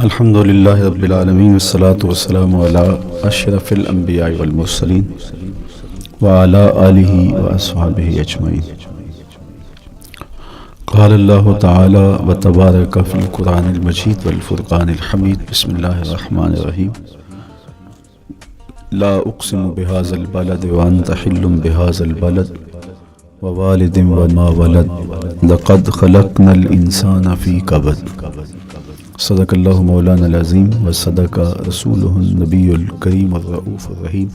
الحمد للہ رب العالمین والصلاة والسلام علی اشرف الانبیاء والمرسلین وعلی آلہ واصحابہ اجمعین۔ قال اللہ تعالی وتبارک فی القرآن المجید والفرقان الحمید۔ بسم اللہ الرحمن الرحیم۔ لا اقسم بهذا البلد وانت حل بهذا البلد ووالد وما ولد لقد خلقنا الانسان فی کبد۔ صدق اللہ مولانا العظیم وصدق رسولہ النبی الکریم الرؤوف الرحیم۔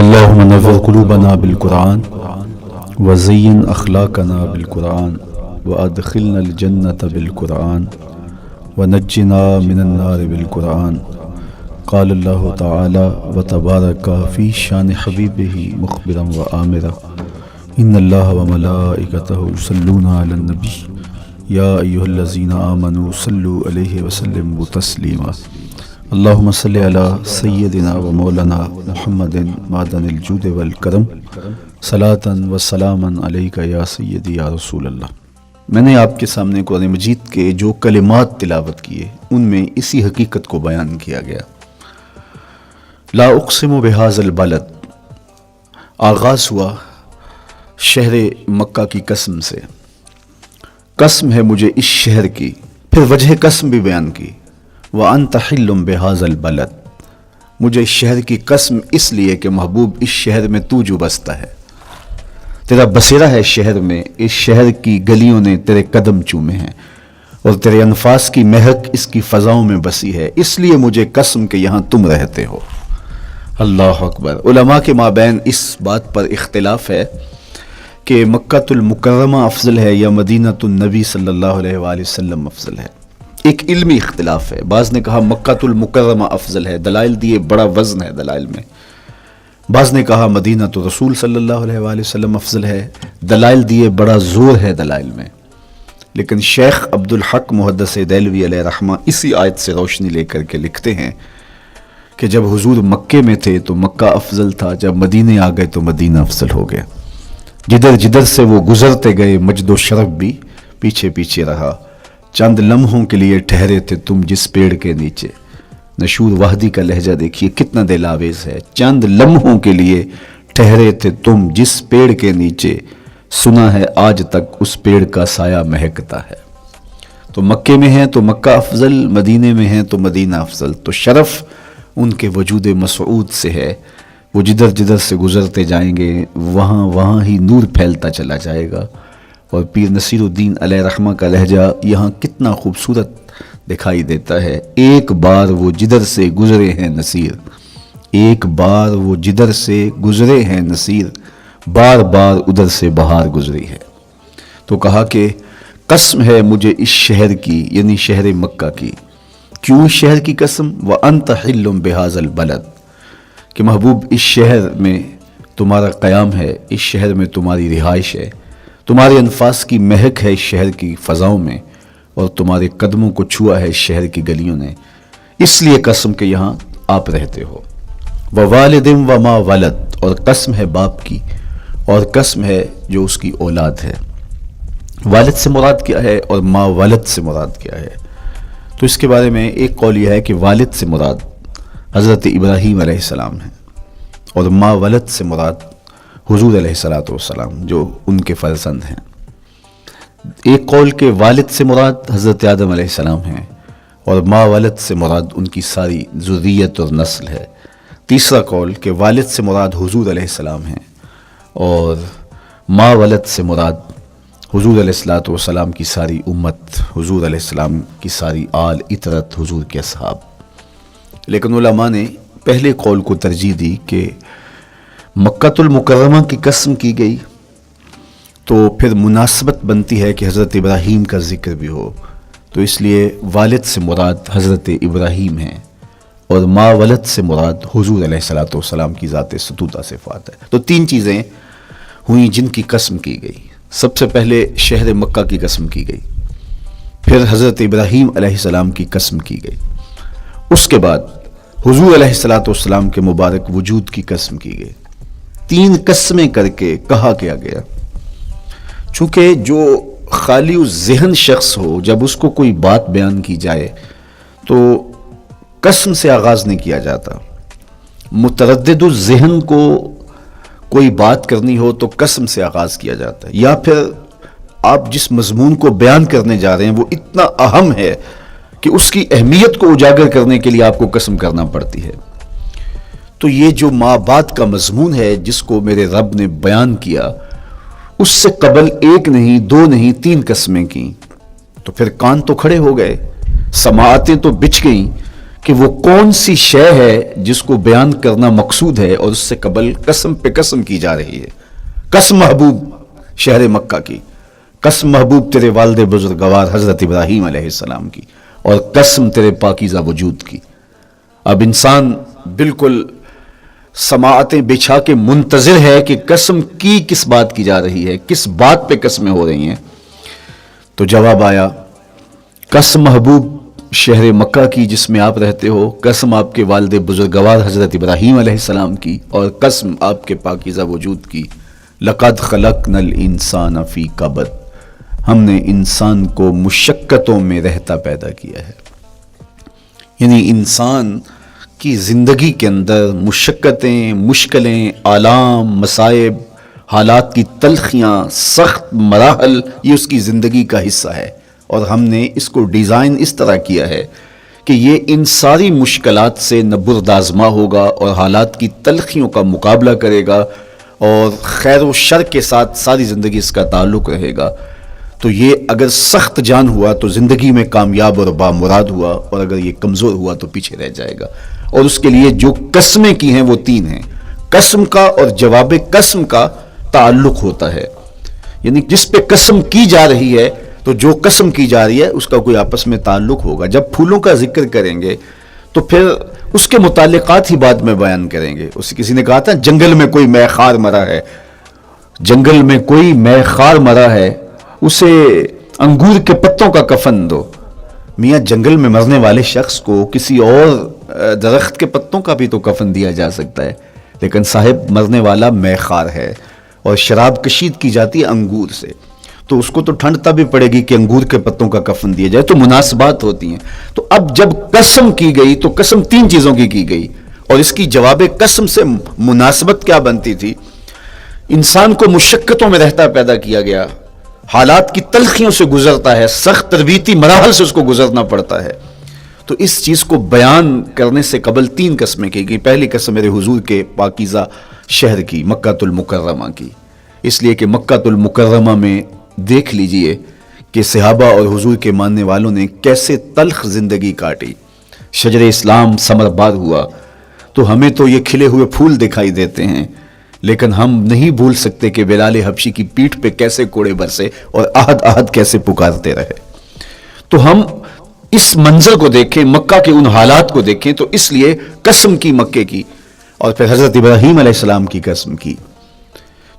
اللہم نور قلوبنا بالقرآن وزین اخلاقنا بالقرآن وادخلنا الجنة بالقرآن ونجنا من النار بالقرآن۔ قال اللہ تعالی وتبارک فی شان حبیبہ مخبرا وآمرا ان اللہ وملائکتہ یصلون علی النبی یا ایھا الذین آمنوا صلوا علیہ وسلموا تسلیما۔ اللہم صلی علی سیدنا و مولانا محمد معدن الجود والکرم صلاۃ و سلاما علیک یا سیدی یا رسول اللہ۔ میں نے آپ کے سامنے قرآن مجید کے جو کلمات تلاوت کیے ان میں اسی حقیقت کو بیان کیا گیا۔ لا اقسم بہذا البلد، آغاز ہوا شہر مکہ کی قسم سے، قسم ہے مجھے اس شہر کی، پھر وجہ قسم بھی بیان کی، وَأَنْتَ حِلٌّ بِهَذَا الْبَلَدِ، مجھے اس شہر کی قسم اس لیے کہ محبوب اس شہر میں تو جو بستا ہے، تیرا بسیرا ہے اس شہر میں، اس شہر کی گلیوں نے تیرے قدم چومے ہیں اور تیرے انفاس کی مہک اس کی فضاؤں میں بسی ہے، اس لیے مجھے قسم کہ یہاں تم رہتے ہو۔ اللہ اکبر۔ علماء کے مابین اس بات پر اختلاف ہے کہ مکۃ المکرمہ افضل ہے یا مدینہ النبی صلی اللہ علیہ وآلہ وسلم افضل ہے۔ ایک علمی اختلاف ہے، بعض نے کہا مکۃ المکرمہ افضل ہے، دلائل دیے، بڑا وزن ہے دلائل میں۔ بعض نے کہا مدینہ رسول صلی اللہ علیہ وآلہ وسلم افضل ہے، دلائل دیے، بڑا زور ہے دلائل میں۔ لیکن شیخ عبد الحق محدث دہلوی علیہ رحمہ اسی آیت سے روشنی لے کر کے لکھتے ہیں کہ جب حضور مکے میں تھے تو مکہ افضل تھا، جب مدینے آ گئے تو مدینہ افضل ہو گیا۔ جدھر جدھر سے وہ گزرتے گئے مجد و شرف بھی پیچھے پیچھے رہا، چند لمحوں کے لیے ٹھہرے تھے تم جس پیڑ کے نیچے۔ نشور وحدی کا لہجہ دیکھیے کتنا دل آویز ہے، چند لمحوں کے لیے ٹھہرے تھے تم جس پیڑ کے نیچے، سنا ہے آج تک اس پیڑ کا سایہ مہکتا ہے۔ تو مکے میں ہیں تو مکہ افضل، مدینے میں ہیں تو مدینہ افضل، تو شرف ان کے وجود مسعود سے ہے۔ وہ جدھر جدھر سے گزرتے جائیں گے وہاں وہاں ہی نور پھیلتا چلا جائے گا۔ اور پیر نصیر الدین علیہ رحمہ کا لہجہ یہاں کتنا خوبصورت دکھائی دیتا ہے۔ ایک بار وہ جدھر سے گزرے ہیں نصیر، ایک بار وہ جدھر سے گزرے ہیں نصیر، بار بار ادھر سے بہار گزری ہے۔ تو کہا کہ قسم ہے مجھے اس شہر کی، یعنی شہر مکہ کی۔ کیوں اس شہر کی قسم؟ وَأَنْتَ حِلٌّ بِهَذَا الْبَلَدِ، کہ محبوب اس شہر میں تمہارا قیام ہے، اس شہر میں تمہاری رہائش ہے، تمہارے انفاس کی مہک ہے اس شہر کی فضاؤں میں، اور تمہارے قدموں کو چھوا ہے اس شہر کی گلیوں نے، اس لیے قسم کہ یہاں آپ رہتے ہو۔ وَوَالِدٍ وَمَا وَلَدَ، اور قسم ہے باپ کی، اور قسم ہے جو اس کی اولاد ہے۔ والد سے مراد کیا ہے اور ما ولد سے مراد کیا ہے؟ تو اس کے بارے میں ایک قول یہ ہے کہ والد سے مراد حضرت ابراہیم علیہ السلام ہیں، اور ما ولد سے مراد حضور علیہ السلام جو ان کے فرزند ہیں۔ ایک قول کہ والد سے مراد حضرت آدم علیہ السلام ہیں، اور ما ولد سے مراد ان کی ساری ذریت اور نسل ہے۔ تیسرا قول کہ والد سے مراد حضور علیہ السلام ہیں، اور ما ولد سے مراد حضور علیہ السلام کی ساری امت، حضور علیہ السلام کی ساری آل اطرت، حضور کے اصحاب۔ لیکن علماء نے پہلے قول کو ترجیح دی کہ مکۃ المکرمہ کی قسم کی گئی تو پھر مناسبت بنتی ہے کہ حضرت ابراہیم کا ذکر بھی ہو، تو اس لیے والد سے مراد حضرت ابراہیم ہیں، اور ما ولد سے مراد حضور علیہ السلام کی ذات ستودہ صفات ہے۔ تو تین چیزیں ہوئیں جن کی قسم کی گئی۔ سب سے پہلے شہر مکہ کی قسم کی گئی، پھر حضرت ابراہیم علیہ السلام کی قسم کی گئی، اس کے بعد حضور علیہ السلام کے مبارک وجود کی قسم کی گئی۔ تین قسمیں کر کے کہا کیا گیا، چونکہ جو خالی ذہن شخص ہو، جب اس کو کوئی بات بیان کی جائے تو قسم سے آغاز نہیں کیا جاتا. متردد الذہن کو کوئی بات کرنی ہو تو قسم سے آغاز کیا جاتا ہے، یا پھر آپ جس مضمون کو بیان کرنے جا رہے ہیں وہ اتنا اہم ہے کہ اس کی اہمیت کو اجاگر کرنے کے لیے آپ کو قسم کرنا پڑتی ہے. تو یہ جو ماں بعد کا مضمون ہے جس کو میرے رب نے بیان کیا، اس سے قبل ایک نہیں، دو نہیں، 3 قسمیں کی. تو پھر کان تو کھڑے ہو گئے، سماعتیں تو بچھ گئیں کہ وہ کون سی شے ہے جس کو بیان کرنا مقصود ہے، اور اس سے قبل قسم پہ قسم کی جا رہی ہے. قسم محبوب شہر مکہ کی، قسم محبوب تیرے والد بزرگوار حضرت ابراہیم علیہ السلام کی، اور قسم تیرے پاکیزہ وجود کی. اب انسان بالکل سماعتیں بچھا کے منتظر ہے کہ قسم کی کس بات کی جا رہی ہے، کس بات پہ قسمیں ہو رہی ہیں. تو جواب آیا، قسم محبوب شہر مکہ کی جس میں آپ رہتے ہو، قسم آپ کے والد بزرگوار حضرت ابراہیم علیہ السلام کی، اور قسم آپ کے پاکیزہ وجود کی. لقد خلقنا الانسان فی کبد، ہم نے انسان کو مشقتوں میں رہتا پیدا کیا ہے. یعنی انسان کی زندگی کے اندر مشقتیں، مشکلیں، آلام، مصائب، حالات کی تلخیاں، سخت مراحل، یہ اس کی زندگی کا حصہ ہے. اور ہم نے اس کو ڈیزائن اس طرح کیا ہے کہ یہ ان ساری مشکلات سے نہ بردآزما ہوگا اور حالات کی تلخیوں کا مقابلہ کرے گا، اور خیر و شر کے ساتھ ساری زندگی اس کا تعلق رہے گا. تو یہ اگر سخت جان ہوا تو زندگی میں کامیاب اور بامراد ہوا، اور اگر یہ کمزور ہوا تو پیچھے رہ جائے گا. اور اس کے لیے جو قسمیں کی ہیں وہ 3 ہیں. قسم کا اور جواب قسم کا تعلق ہوتا ہے، یعنی جس پہ قسم کی جا رہی ہے تو جو قسم کی جا رہی ہے اس کا کوئی آپس میں تعلق ہوگا. جب پھولوں کا ذکر کریں گے تو پھر اس کے متعلقات ہی بعد میں بیان کریں گے. کسی نے کہا تھا جنگل میں کوئی مے خار مرا ہے، جنگل میں کوئی مے خار مرا ہے، اسے انگور کے پتوں کا کفن دو. میاں جنگل میں مرنے والے شخص کو کسی اور درخت کے پتوں کا بھی تو کفن دیا جا سکتا ہے، لیکن صاحب مرنے والا مے خار ہے، اور شراب کشید کی جاتی ہے انگور سے، تو اس کو تو ٹھنڈ تب بھی پڑے گی کہ انگور کے پتوں کا کفن دیا جائے. تو مناسبات ہوتی ہیں. تو اب جب قسم کی گئی تو قسم 3 چیزوں کی گئی، اور اس کی جواب قسم سے مناسبت کیا بنتی تھی؟ انسان کو مشقتوں میں رہتا پیدا کیا گیا، حالات کی تلخیوں سے گزرتا ہے، سخت تربیتی مراحل سے اس کو گزرنا پڑتا ہے. تو اس چیز کو بیان کرنے سے قبل 3 قسمیں کی گئی. پہلی قسم میرے حضور کے پاکیزہ شہر کی، مکہ المکرمہ کی، اس لیے کہ مکہ المکرمہ میں دیکھ لیجئے کہ صحابہ اور حضور کے ماننے والوں نے کیسے تلخ زندگی کاٹی. شجر اسلام ثمر بار ہوا تو ہمیں تو یہ کھلے ہوئے پھول دکھائی دیتے ہیں، لیکن ہم نہیں بھول سکتے کہ بلال حبشی کی پیٹھ پہ کیسے کوڑے برسے اور آہد آہد کیسے پکارتے رہے. تو ہم اس منظر کو دیکھیں، مکہ کے ان حالات کو دیکھیں، تو اس لیے قسم کی مکے کی، اور پھر حضرت ابراہیم علیہ السلام کی قسم کی.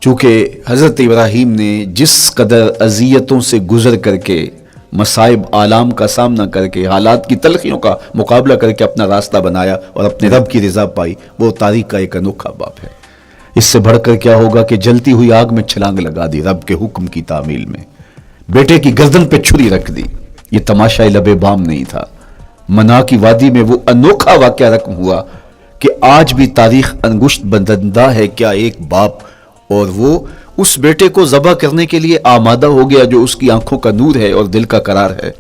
چونکہ حضرت ابراہیم نے جس قدر اذیتوں سے گزر کر کے، مصائب آلام کا سامنا کر کے، حالات کی تلخیوں کا مقابلہ کر کے اپنا راستہ بنایا اور اپنے رب کی رضا پائی، وہ تاریخ کا ایک انوکھا باب ہے. اس سے بڑھ کر کیا ہوگا کہ جلتی ہوئی آگ میں چھلانگ لگا دی رب کے حکم کی تعمیل میں، بیٹے کی گردن پہ چھری رکھ دی. یہ تماشا لبے بام نہیں تھا. منا کی وادی میں وہ انوکھا واقعہ رقم ہوا کہ آج بھی تاریخ انگشت بندندہ ہے کیا ایک باپ، اور وہ اس بیٹے کو ذبح کرنے کے لیے آمادہ ہو گیا جو اس کی آنکھوں کا نور ہے اور دل کا قرار ہے.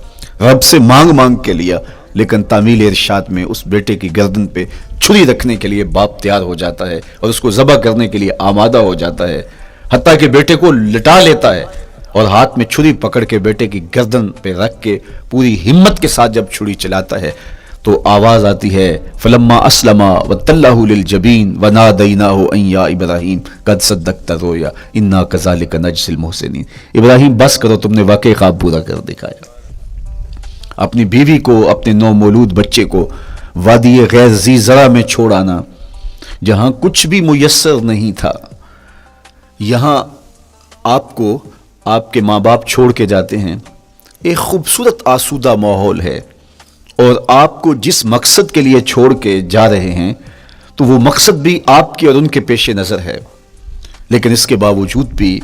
رب سے مانگ مانگ کے لیا، لیکن تعمیل ارشاد میں اس بیٹے کی گردن پہ چھری رکھنے کے لیے باپ تیار ہو جاتا ہے اور اس کو ذبح کرنے کے لیے آمادہ ہو جاتا ہے، حتیٰ کہ بیٹے کو لٹا لیتا ہے اور ہاتھ میں چھری پکڑ کے بیٹے کی گردن پہ رکھ کے پوری ہمت کے ساتھ جب چھری چلاتا ہے تو آواز آتی ہے فلما اسلما وتلہ للجبین ونادیناہ ان یا ابراہیم قد صدقت الرؤیا انا کذالک نجزی المحسنین. ابراہیم بس کرو، تم نے واقعی خواب پورا کر دکھایا. اپنی بیوی کو، اپنے نو مولود بچے کو وادی غیر ذی زرع میں چھوڑ آنا، جہاں کچھ بھی میسر نہیں تھا. یہاں آپ کو آپ کے ماں باپ چھوڑ کے جاتے ہیں، ایک خوبصورت آسودہ ماحول ہے، اور آپ کو جس مقصد کے لیے چھوڑ کے جا رہے ہیں تو وہ مقصد بھی آپ کے اور ان کے پیش نظر ہے. لیکن اس کے باوجود بھی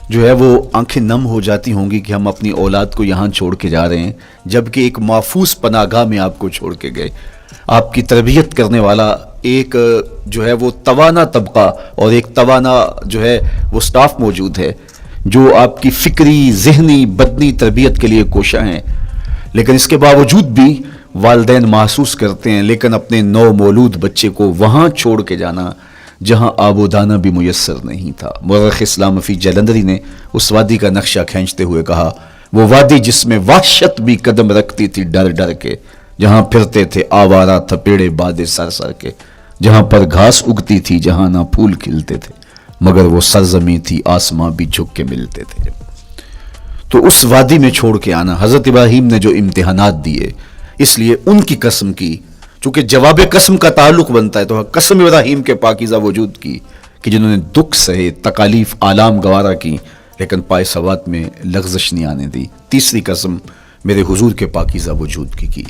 جو ہے وہ آنکھیں نم ہو جاتی ہوں گی کہ ہم اپنی اولاد کو یہاں چھوڑ کے جا رہے ہیں، جبکہ ایک محفوظ پناہ گاہ میں آپ کو چھوڑ کے گئے. آپ کی تربیت کرنے والا ایک جو ہے وہ توانا طبقہ اور ایک توانا جو ہے وہ سٹاف موجود ہے جو آپ کی فکری، ذہنی، بدنی تربیت کے لیے کوشاں ہیں. لیکن اس کے باوجود بھی والدین محسوس کرتے ہیں لیکن اپنے نو مولود بچے کو وہاں چھوڑ کے جانا جہاں آب و دانہ بھی میسر نہیں تھا. مورخ اسلام فی جلندری نے اس وادی کا نقشہ کھینچتے ہوئے کہا، وہ وادی جس میں وحشت بھی قدم رکھتی تھی ڈر ڈر کے، جہاں پھرتے تھے آوارہ تھپیڑے بادے سر سر کے، جہاں پر گھاس اگتی تھی جہاں نہ پھول کھلتے تھے، مگر وہ سرزمین تھی آسماں بھی جھک کے ملتے تھے. تو اس وادی میں چھوڑ کے آنا، حضرت ابراہیم نے جو امتحانات دیے، اس لیے ان کی قسم کی، چونکہ جواب قسم کا تعلق بنتا ہے تو قسم ابراہیم کے پاکیزہ وجود کی کہ جنہوں نے دکھ سہے، تکالیف، آلام گوارا کی، لیکن پائے سوات میں لغزش نہیں آنے دی. تیسری قسم میرے حضور کے پاکیزہ وجود کی.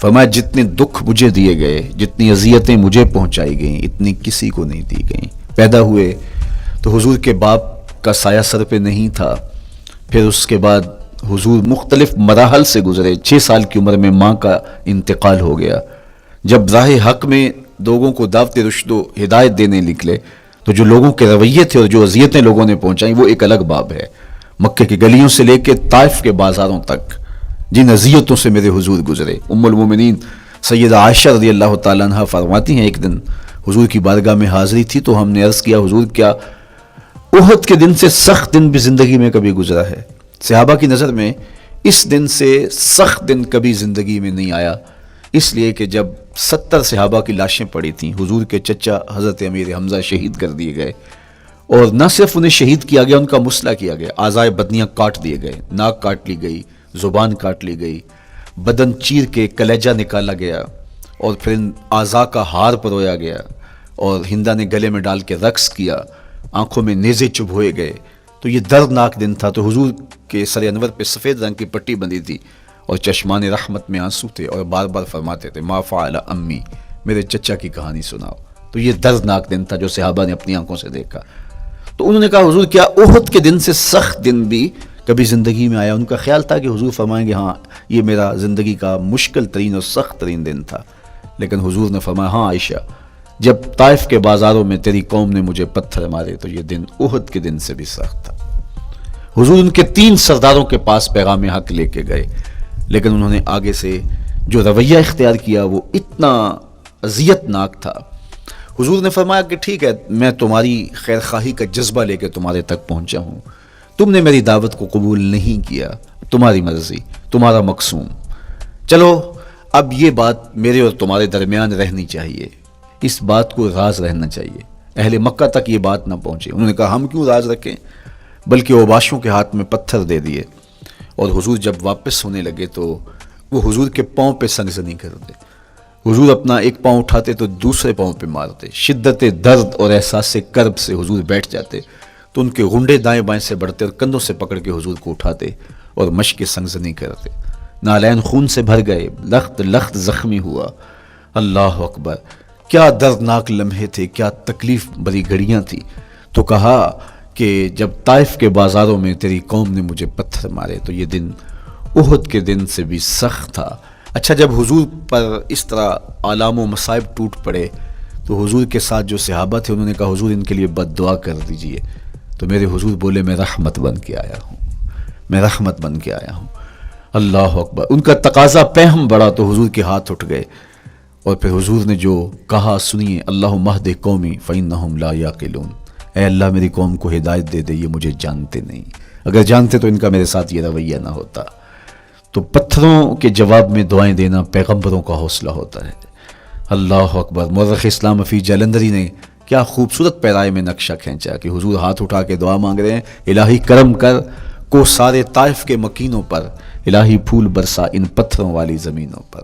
فرمایا جتنے دکھ مجھے دیے گئے، جتنی اذیتیں مجھے پہنچائی گئیں، اتنی کسی کو نہیں دی گئیں. پیدا ہوئے تو حضور کے باپ کا سایہ سر پہ نہیں تھا. پھر اس کے بعد حضور مختلف مراحل سے گزرے. 6 سال کی عمر میں ماں کا انتقال ہو گیا. جب راہ حق میں لوگوں کو دعوت رشد و ہدایت دینے نکلے تو جو لوگوں کے رویے تھے اور جو اذیتیں لوگوں نے پہنچائیں وہ ایک الگ باب ہے. مکے کی گلیوں سے لے کے طائف کے بازاروں تک جن اذیتوں سے میرے حضور گزرے. ام المومنین سیدہ عائشہ رضی اللہ تعالیٰ عنہ فرماتی ہیں، ایک دن حضور کی بارگاہ میں حاضری تھی تو ہم نے عرض کیا، حضور کیا احد کے دن سے سخت دن بھی زندگی میں کبھی گزرا ہے؟ صحابہ کی نظر میں اس دن سے سخت دن کبھی زندگی میں نہیں آیا، اس لیے کہ جب 70 صحابہ کی لاشیں پڑی تھیں، حضور کے چچا حضرت امیر حمزہ شہید کر دیے گئے، اور نہ صرف انہیں شہید کیا گیا، ان کا مسئلہ کیا گیا. اعضائے بدنیاں کاٹ دیے گئے، ناک کاٹ لی گئی، زبان کاٹ لی گئی، بدن چیر کے کلیجہ نکالا گیا، اور پھر ان اعضاء کا ہار پرویا گیا، اور ہندا نے گلے میں ڈال کے رقص کیا، آنکھوں میں نیزے چبھوئے گئے. تو یہ دردناک دن تھا. تو حضور کے سر انور پہ سفید رنگ کی پٹی بندھی تھی اور چشمان رحمت میں آنسو تھے، اور بار بار فرماتے تھے ما فعل امی، میرے چچا کی کہانی سناؤ. تو یہ دردناک دن تھا جو صحابہ نے اپنی آنکھوں سے دیکھا. تو انہوں نے کہا، حضور کیا احد کے دن سے سخت دن بھی کبھی زندگی میں آیا؟ ان کا خیال تھا کہ حضور فرمائیں گے ہاں یہ میرا زندگی کا مشکل ترین اور سخت ترین دن تھا. لیکن حضور نے فرمایا، ہاں عائشہ، جب طائف کے بازاروں میں تیری قوم نے مجھے پتھر مارے تو یہ دن احد کے دن سے بھی سخت تھا. حضور ان کے 3 سرداروں کے پاس پیغام حق لے کے گئے، لیکن انہوں نے آگے سے جو رویہ اختیار کیا وہ اتنا اذیت ناک تھا. حضور نے فرمایا کہ ٹھیک ہے، میں تمہاری خیر خواہی کا جذبہ لے کے تمہارے تک پہنچا ہوں، تم نے میری دعوت کو قبول نہیں کیا، تمہاری مرضی، تمہارا مقسوم. چلو اب یہ بات میرے اور تمہارے درمیان رہنی چاہیے، اس بات کو راز رہنا چاہیے، اہل مکہ تک یہ بات نہ پہنچے. انہوں نے کہا ہم کیوں راز رکھیں، بلکہ اوباشوں کے ہاتھ میں پتھر دے دیے. اور حضور جب واپس ہونے لگے تو وہ حضور کے پاؤں پہ سنگزنی کر دے. حضور اپنا ایک پاؤں اٹھاتے تو دوسرے پاؤں پہ مارتے. شدت درد اور احساس کرب سے حضور بیٹھ جاتے تو ان کے غنڈے دائیں بائیں سے بڑھتے اور کندھوں سے پکڑ کے حضور کو اٹھاتے اور مشق سنگزنی کرتے. نالین خون سے بھر گئے، لخت لخت زخمی ہوا. اللہ اکبر، کیا دردناک لمحے تھے، کیا تکلیف بری گھڑیاں تھی. تو کہا کہ جب طائف کے بازاروں میں تیری قوم نے مجھے پتھر مارے تو یہ دن احد کے دن سے بھی سخت تھا. اچھا، جب حضور پر اس طرح آلام و مصائب ٹوٹ پڑے تو حضور کے ساتھ جو صحابہ تھے انہوں نے کہا حضور ان کے لیے بد دعا کر دیجئے. تو میرے حضور بولے میں رحمت بن کے آیا ہوں، میں رحمت بن کے آیا ہوں. اللہ اکبر، ان کا تقاضا پہم بڑا تو حضور کے ہاتھ اٹھ گئے. اور پھر حضور نے جو کہا سنیے، اللہم اہد قومی فإنہم لا یعقلون، اے اللہ میری قوم کو ہدایت دے دے، یہ مجھے جانتے نہیں، اگر جانتے تو ان کا میرے ساتھ یہ رویہ نہ ہوتا. تو پتھروں کے جواب میں دعائیں دینا پیغمبروں کا حوصلہ ہوتا ہے. اللہ اکبر. مورخ اسلام فی جلندری نے کیا خوبصورت پیرائے میں نقشہ کھینچا کہ حضور ہاتھ اٹھا کے دعا مانگ رہے ہیں، الہی کرم کر کو سارے طائف کے مکینوں پر، الہی پھول برسا ان پتھروں والی زمینوں پر.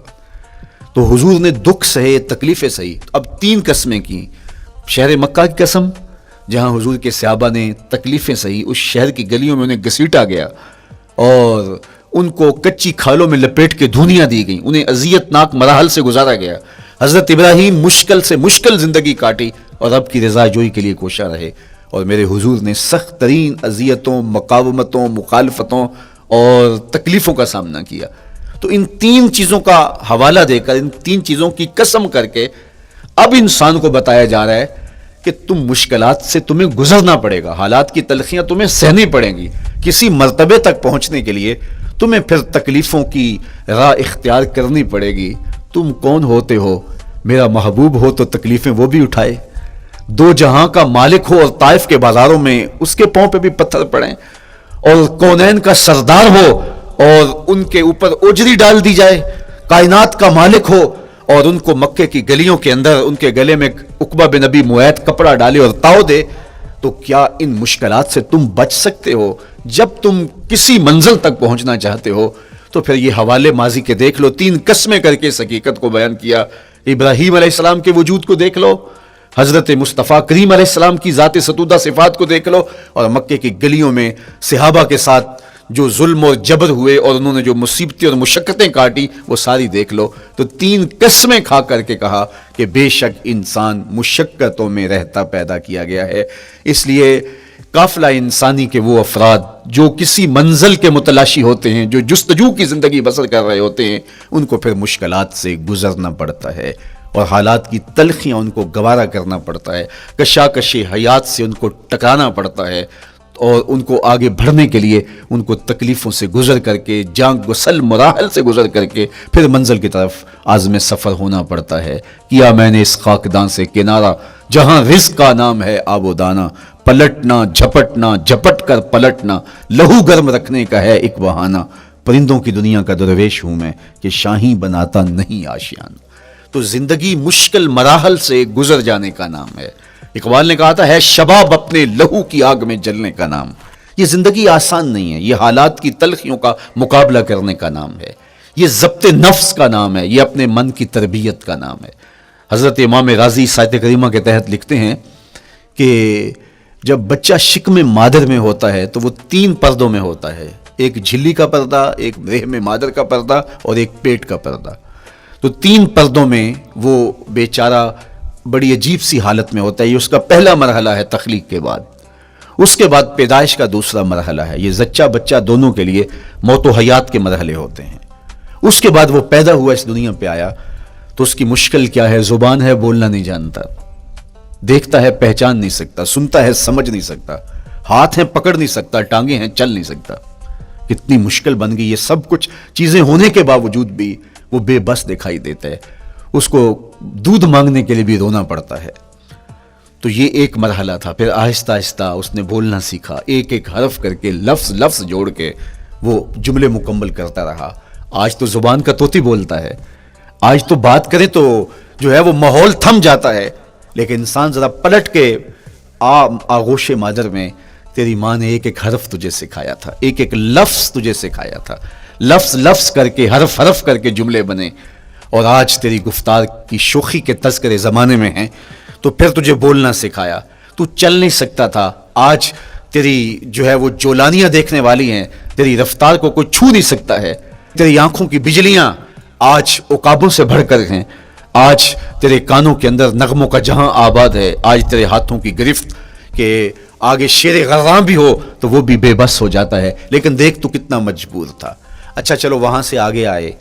تو حضور نے دکھ سہے، تکلیفیں سہی. اب 3 قسمیں کی. شہر مکہ کی قسم جہاں حضور کے صحابہ نے تکلیفیں سہی، اس شہر کی گلیوں میں انہیں گھسیٹا گیا اور ان کو کچی کھالوں میں لپیٹ کے دھونیاں دی گئیں، انہیں اذیت ناک مراحل سے گزارا گیا. حضرت ابراہیم مشکل سے مشکل زندگی کاٹی اور رب کی رضا جوئی کے لیے کوشاں رہے. اور میرے حضور نے سخت ترین اذیتوں، مقاومتوں، مخالفتوں اور تکلیفوں کا سامنا کیا. تو ان 3 چیزوں کا حوالہ دے کر، ان 3 چیزوں کی قسم کر کے اب انسان کو بتایا جا رہا ہے کہ تم مشکلات سے تمہیں گزرنا پڑے گا، حالات کی تلخیاں تمہیں سہنی پڑیں گی. کسی مرتبے تک پہنچنے کے لیے تمہیں پھر تکلیفوں کی راہ اختیار کرنی پڑے گی. تم کون ہوتے ہو؟ میرا محبوب ہو تو تکلیفیں وہ بھی اٹھائے، 2 جہاں کا مالک ہو اور طائف کے بازاروں میں اس کے پاؤں پہ بھی پتھر پڑیں، اور کونین کا سردار ہو اور ان کے اوپر اوجری ڈال دی جائے، کائنات کا مالک ہو اور ان کو مکے کی گلیوں کے اندر ان کے گلے میں عقبہ بن نبی معیط کپڑا ڈالے اور تاؤ دے. تو کیا ان مشکلات سے تم بچ سکتے ہو؟ جب تم کسی منزل تک پہنچنا چاہتے ہو تو پھر یہ حوالے ماضی کے دیکھ لو. 3 قسمیں کر کے اس حقیقت کو بیان کیا. ابراہیم علیہ السلام کے وجود کو دیکھ لو، حضرت مصطفیٰ کریم علیہ السلام کی ذات ستودہ صفات کو دیکھ لو، اور مکے کی گلیوں میں صحابہ کے ساتھ جو ظلم اور جبر ہوئے اور انہوں نے جو مصیبتیں اور مشقتیں کاٹی وہ ساری دیکھ لو. تو 3 قسمیں کھا کر کے کہا کہ بے شک انسان مشقتوں میں رہتا پیدا کیا گیا ہے. اس لیے قافلہ انسانی کے وہ افراد جو کسی منزل کے متلاشی ہوتے ہیں، جو جستجو کی زندگی بسر کر رہے ہوتے ہیں، ان کو پھر مشکلات سے گزرنا پڑتا ہے اور حالات کی تلخیاں ان کو گوارا کرنا پڑتا ہے، کشاکش حیات سے ان کو ٹکرانا پڑتا ہے، اور ان کو آگے بڑھنے کے لیے ان کو تکلیفوں سے گزر کر کے، جان گسل مراحل سے گزر کر کے پھر منزل کی طرف عازم سفر ہونا پڑتا ہے. کیا میں نے اس خاکدان سے کنارہ جہاں رزق کا نام ہے آب و دانہ، پلٹنا جھپٹنا جھپٹ کر پلٹنا لہو گرم رکھنے کا ہے ایک بہانہ. پرندوں کی دنیا کا درویش ہوں میں کہ شاہی بناتا نہیں آشیان. تو زندگی مشکل مراحل سے گزر جانے کا نام ہے. اقبال نے کہا تھا ہے شباب اپنے لہو کی آگ میں جلنے کا نام. یہ زندگی آسان نہیں ہے، یہ حالات کی تلخیوں کا مقابلہ کرنے کا نام ہے، یہ ضبط نفس کا نام ہے، یہ اپنے من کی تربیت کا نام ہے. حضرت امام راضی سایت کریمہ کے تحت لکھتے ہیں کہ جب بچہ شکم مادر میں ہوتا ہے تو وہ 3 پردوں میں ہوتا ہے، ایک جھلی کا پردہ، ایک رحم مادر کا پردہ اور ایک پیٹ کا پردہ. تو 3 پردوں میں وہ بیچارہ بڑی عجیب سی حالت میں ہوتا ہے. یہ اس کا پہلا مرحلہ ہے تخلیق کے بعد. اس کے بعد پیدائش کا دوسرا مرحلہ ہے. یہ زچہ بچہ دونوں کے لیے موت و حیات کے مرحلے ہوتے ہیں. اس کے بعد وہ پیدا ہوا، اس دنیا پہ آیا تو اس کی مشکل کیا ہے؟ زبان ہے، بولنا نہیں جانتا، دیکھتا ہے پہچان نہیں سکتا، سنتا ہے سمجھ نہیں سکتا، ہاتھ ہیں پکڑ نہیں سکتا، ٹانگیں ہیں چل نہیں سکتا. کتنی مشکل بن گئی. یہ سب کچھ چیزیں ہونے کے باوجود بھی وہ بے بس دکھائی دیتا ہے. اس کو دودھ مانگنے کے لیے بھی رونا پڑتا ہے. تو یہ ایک مرحلہ تھا. پھر آہستہ آہستہ اس نے بولنا سیکھا، ایک ایک حرف کر کے لفظ جوڑ کے وہ جملے مکمل کرتا رہا. آج تو زبان کا طوطی بولتا ہے، آج تو بات کرے تو جو ہے وہ ماحول تھم جاتا ہے. لیکن انسان ذرا پلٹ کے آغوش مادر میں تیری ماں نے ایک ایک حرف تجھے سکھایا تھا، ایک ایک لفظ تجھے سکھایا تھا، لفظ کر کے حرف کر کے جملے بنے. اور آج تیری گفتار کی شوخی کے تذکرے زمانے میں ہیں تو پھر تجھے بولنا سکھایا. تو چل نہیں سکتا تھا، آج تیری جو ہے وہ جولانیاں دیکھنے والی ہیں، تیری رفتار کو کوئی چھو نہیں سکتا ہے. تیری آنکھوں کی بجلیاں آج عقابوں سے بڑھ کر ہیں. آج تیرے کانوں کے اندر نغموں کا جہاں آباد ہے. آج تیرے ہاتھوں کی گرفت کہ آگے شیر غراں بھی ہو تو وہ بھی بے بس ہو جاتا ہے. لیکن دیکھ تو کتنا مجبور تھا. اچھا چلو وہاں سے آگے آئے،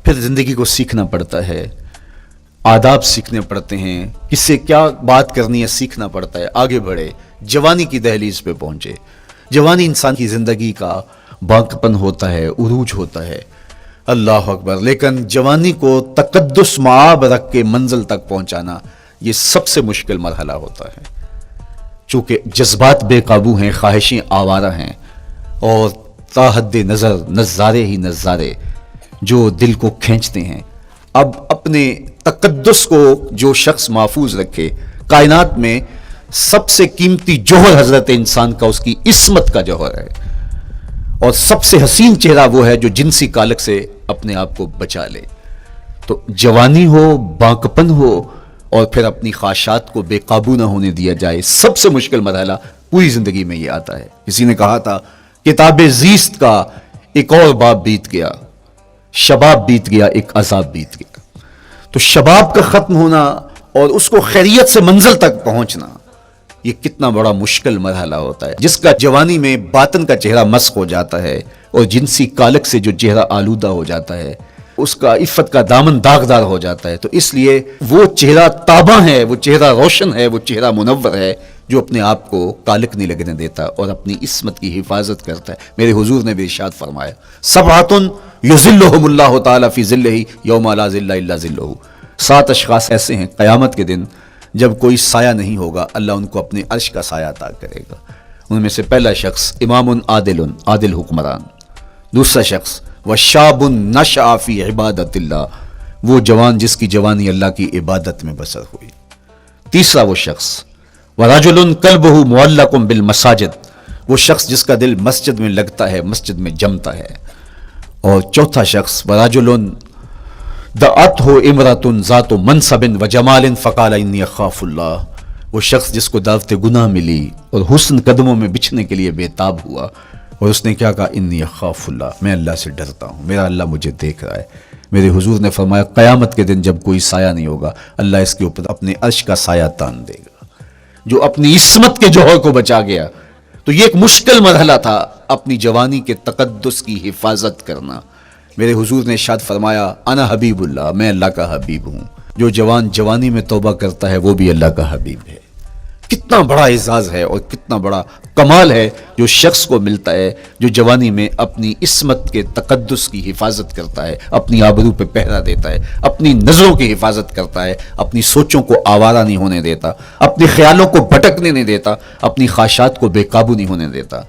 پھر زندگی کو سیکھنا پڑتا ہے، آداب سیکھنے پڑتے ہیں، کس سے کیا بات کرنی ہے سیکھنا پڑتا ہے. آگے بڑھے، جوانی کی دہلیز پہ پہنچے. جوانی انسان کی زندگی کا باقپن ہوتا ہے، عروج ہوتا ہے. اللہ اکبر. لیکن جوانی کو تقدس معاب رکھ کے منزل تک پہنچانا یہ سب سے مشکل مرحلہ ہوتا ہے. چونکہ جذبات بے قابو ہیں، خواہشیں آوارہ ہیں، اور تا حد نظر نظارے ہی نظارے جو دل کو کھینچتے ہیں. اب اپنے تقدس کو جو شخص محفوظ رکھے، کائنات میں سب سے قیمتی جوہر حضرت انسان کا اس کی عصمت کا جوہر ہے، اور سب سے حسین چہرہ وہ ہے جو جنسی کالک سے اپنے آپ کو بچا لے. تو جوانی ہو، باقپن ہو، اور پھر اپنی خواہشات کو بے قابو نہ ہونے دیا جائے. سب سے مشکل مرحلہ پوری زندگی میں یہ آتا ہے. کسی نے کہا تھا کتاب زیست کا ایک اور باب بیت گیا، شباب بیت گیا، ایک عذاب بیت گیا. تو شباب کا ختم ہونا اور اس کو خیریت سے منزل تک پہنچنا یہ کتنا بڑا مشکل مرحلہ ہوتا ہے، جس کا جوانی میں باطن کا چہرہ مسخ ہو جاتا ہے اور جنسی کالک سے جو چہرہ آلودہ ہو جاتا ہے، اس کا عفت کا دامن داغدار ہو جاتا ہے۔ تو اس لیے وہ چہرہ تاباں ہے، وہ چہرہ روشن ہے، وہ چہرہ منور ہے جو اپنے آپ کو کالک نہیں لگنے دیتا اور اپنی عصمت کی حفاظت کرتا ہے۔ میرے حضور نے بھی ارشاد فرمایا، سبعۃ یظلھم اللہ تعالی فی ظلہ یوم لا ظل الا ظلہ، 7 اشخاص ایسے ہیں قیامت کے دن جب کوئی سایہ نہیں ہوگا، اللہ ان کو اپنے عرش کا سایہ عطا کرے گا۔ ان میں سے پہلا شخص امام عادل حکمران، دوسرا شخص وشاب نشأ فی عبادت اللہ، وہ جوان جس کی جوانی اللہ کی عبادت میں بسر ہوئی، تیسرا وہ شخص ورجل قلبہ معلق بالمساجد، وہ شخص جس کا دل مسجد میں لگتا ہے، مسجد میں جمتا ہے، اور چوتھا شخص ورجل دعته امرأة ذات منصب وجمال فقال انی اخاف اللہ، وہ شخص جس کو دعوت گناہ ملی اور حسن قدموں میں بچھنے کے لیے بےتاب ہوا، اور اس نے کیا کہا، انی اخاف اللہ، میں اللہ سے ڈرتا ہوں، میرا اللہ مجھے دیکھ رہا ہے۔ میرے حضور نے فرمایا قیامت کے دن جب کوئی سایہ نہیں ہوگا، اللہ اس کے اوپر اپنے عرش کا سایہ تان دے گا، جو اپنی عصمت کے جوہر کو بچا گیا۔ تو یہ ایک مشکل مرحلہ تھا، اپنی جوانی کے تقدس کی حفاظت کرنا۔ میرے حضور نے ارشاد فرمایا، انا حبیب اللہ، میں اللہ کا حبیب ہوں۔ جو جوان جوانی میں توبہ کرتا ہے وہ بھی اللہ کا حبیب ہے۔ کتنا بڑا اعزاز ہے اور کتنا بڑا کمال ہے جو شخص کو ملتا ہے جو جوانی میں اپنی عصمت کے تقدس کی حفاظت کرتا ہے، اپنی آبرو پہ پہرا دیتا ہے، اپنی نظروں کی حفاظت کرتا ہے، اپنی سوچوں کو آوارہ نہیں ہونے دیتا، اپنے خیالوں کو بھٹکنے نہیں دیتا، اپنی خواہشات کو بے قابو نہیں ہونے دیتا۔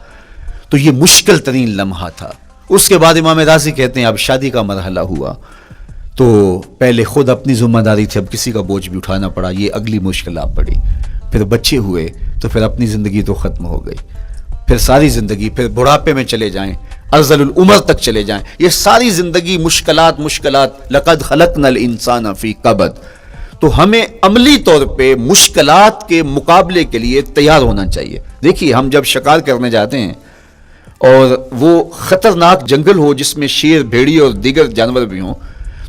تو یہ مشکل ترین لمحہ تھا۔ اس کے بعد امام راضی کہتے ہیں اب شادی کا مرحلہ ہوا، تو پہلے خود اپنی ذمہ داری تھی، اب کسی کا بوجھ بھی اٹھانا پڑا، یہ اگلی مشکل آ پڑی۔ پھر بچے ہوئے تو پھر اپنی زندگی تو ختم ہو گئی، پھر ساری زندگی، پھر بڑھاپے میں چلے جائیں، ارذل العمر تک چلے جائیں، یہ ساری زندگی مشکلات۔ لقد خلقنا الانسان فی کبد۔ تو ہمیں عملی طور پہ مشکلات کے مقابلے کے لیے تیار ہونا چاہیے۔ دیکھیے ہم جب شکار کرنے جاتے ہیں اور وہ خطرناک جنگل ہو جس میں شیر، بھیڑی اور دیگر جانور بھی ہوں،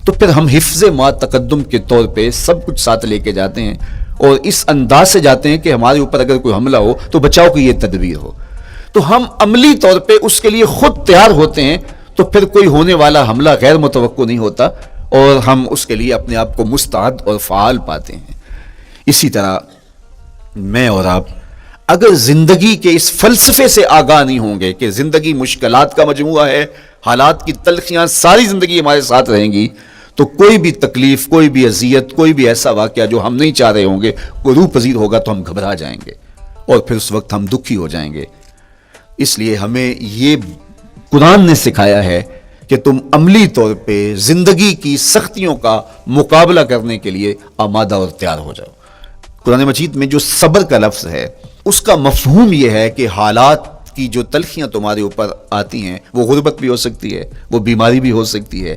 تو پھر ہم حفظ ما تقدم کے طور پہ سب کچھ ساتھ لے کے جاتے ہیں اور اس انداز سے جاتے ہیں کہ ہمارے اوپر اگر کوئی حملہ ہو تو بچاؤ کی یہ تدبیر ہو۔ تو ہم عملی طور پہ اس کے لیے خود تیار ہوتے ہیں، تو پھر کوئی ہونے والا حملہ غیر متوقع نہیں ہوتا اور ہم اس کے لیے اپنے آپ کو مستعد اور فعال پاتے ہیں۔ اسی طرح میں اور آپ اگر زندگی کے اس فلسفے سے آگاہ نہیں ہوں گے کہ زندگی مشکلات کا مجموعہ ہے، حالات کی تلخیاں ساری زندگی ہمارے ساتھ رہیں گی، تو کوئی بھی تکلیف، کوئی بھی اذیت، کوئی بھی ایسا واقعہ جو ہم نہیں چاہ رہے ہوں گے وہ روح پذیر ہوگا تو ہم گھبرا جائیں گے اور پھر اس وقت ہم دکھی ہو جائیں گے۔ اس لیے ہمیں یہ قرآن نے سکھایا ہے کہ تم عملی طور پہ زندگی کی سختیوں کا مقابلہ کرنے کے لیے آمادہ اور تیار ہو جاؤ۔ قرآن مجید میں جو صبر کا لفظ ہے اس کا مفہوم یہ ہے کہ حالات کی جو تلخیاں تمہارے اوپر آتی ہیں، وہ غربت بھی ہو سکتی ہے، وہ بیماری بھی ہو سکتی ہے،